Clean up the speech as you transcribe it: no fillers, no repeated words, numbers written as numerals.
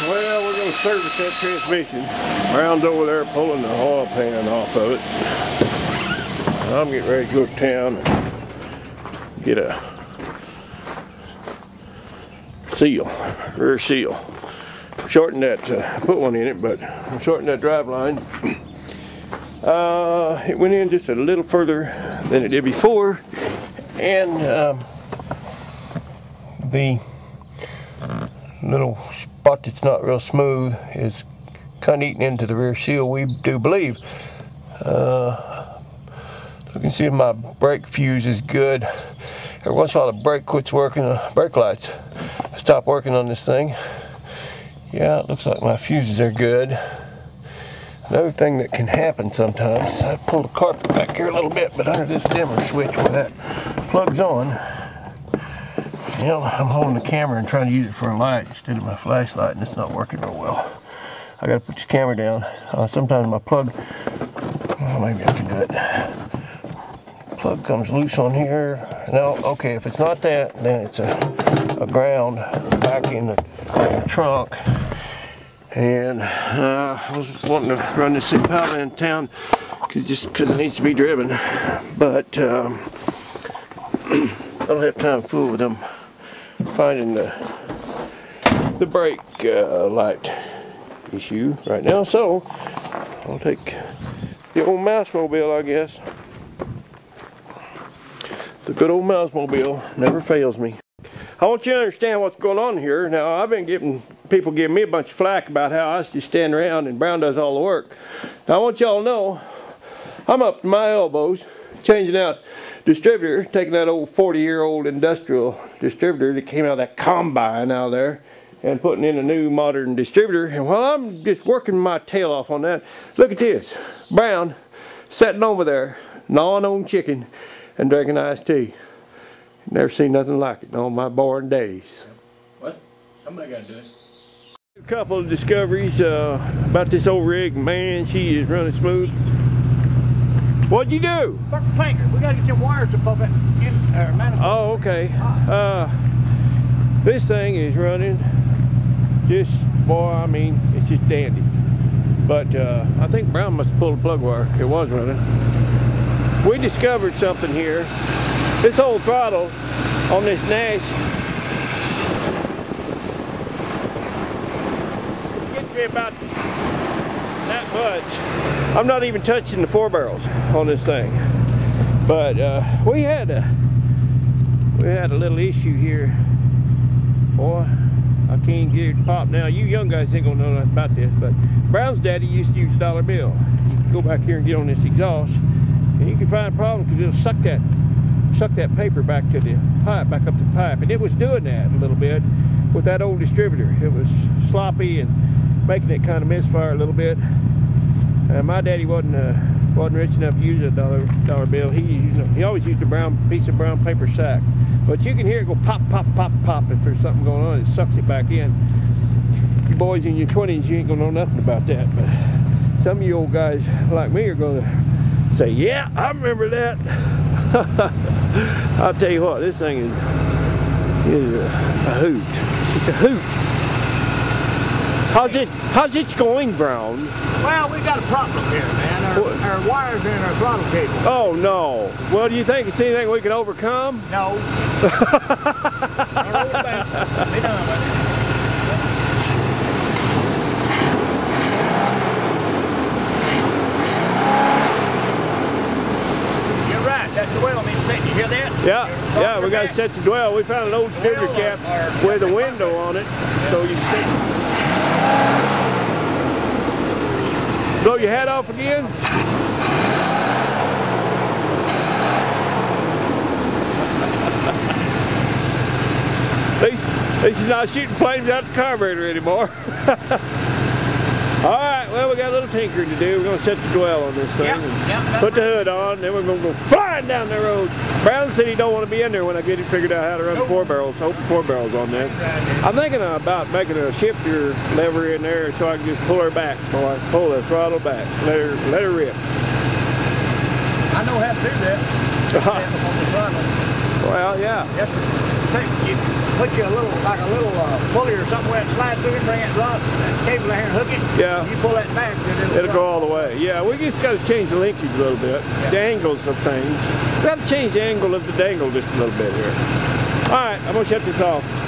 Well, we're going to service that transmission. Brown's over there pulling the oil pan off of it. I'm getting ready to go to town and get a seal, rear seal. Shorten that, put one in it, but I'm shortening that drive line. It went in just a little further than it did before, and the little spot that's not real smooth is kind of eating into the rear seal, we do believe. You can see my brake fuse is good. Every once in a while the brake quits working, brake lights stop working on this thing. Yeah, it looks like my fuses are good. Another thing that can happen sometimes is I pull the carpet back here a little bit, but under this dimmer switch where that plugs on, you know, I'm holding the camera and trying to use it for a light instead of my flashlight, and it's not working real well. I gotta put this camera down. Sometimes my plug, oh, maybe I can do it. Plug comes loose on here. No, okay, if it's not that, then it's a ground back in the trunk. And I was wanting to run this Impala in town just because it needs to be driven, but I don't have time to fool with them finding the brake light issue right now. So I'll take the old mouse mobile, I guess. The good old mouse mobile never fails me. I want you to understand what's going on here. Now, I've been getting people giving me a bunch of flack about how I just stand around and Brown does all the work. Now, I want y'all to know I'm up to my elbows changing out distributor, taking that old 40-year-old industrial distributor that came out of that combine out there and putting in a new modern distributor. And while I'm just working my tail off on that, look at this. Brown sitting over there gnawing on chicken and drinking iced tea. Never seen nothing like it in all my born days. What? Somebody got to do it. A couple of discoveries about this old rig. Man, she is running smooth. What'd you do? Fuck the finger. We got to get your wires above it. Oh, okay. This thing is running just, boy, I mean, it's just dandy. But I think Brown must have pulled the plug wire. It was running. We discovered something here. This old throttle on this NASH gets me about that much. I'm not even touching the 4 barrels on this thing. But we had a little issue here. Boy, I can't get it to pop now. You young guys ain't gonna know nothing about this, but Brown's daddy used to use a $1 bill. You can go back here and get on this exhaust, and you can find problems because it'll suck that paper back to the pipe, back up the pipe. And it was doing that a little bit with that old distributor. It was sloppy and making it kind of misfire a little bit. My daddy wasn't rich enough to use a $1 bill. He always used a piece of brown paper sack. But you can hear it go pop, pop, pop, pop. If there's something going on, it sucks it back in. You boys in your 20s, you ain't gonna know nothing about that. But some of you old guys like me are gonna say, yeah, I remember that. I'll tell you what, this thing is a hoot. It's a hoot. How's it going, Brown? Well, we got a problem here, man. Our wires are in our throttle cable. Oh no. Well, do you think it's anything we can overcome? No. Be done with it. That's the well needs setting. You hear that? Yeah, we got to set the dwell. We found an old distributor cap with a window on it, so you can set. Blow your hat off again. At least he's not shooting flames out the carburetor anymore. Alright, well, we got a little tinkering to do. We're going to set the dwell on this thing. Yep, put the hood on, then we're going to go flying down the road. Brown said he don't want to be in there when I get it figured out how to run 4 barrels, open 4 barrels on that. I'm thinking about making a shifter lever in there so I can just pull her back. So I pull the throttle back, let her rip. I know how to do that. On the throttle. Well, yeah. Yes, sir. you put you a little, like a little pulley or something where it slides through and bring it lock that cable there and hook it. Yeah. You pull that back, then It'll go all the way. Yeah, we just got to change the linkage a little bit. Yeah. The angles of things. We got to change the angle of the dangle just a little bit here. All right, I'm going to shut this off.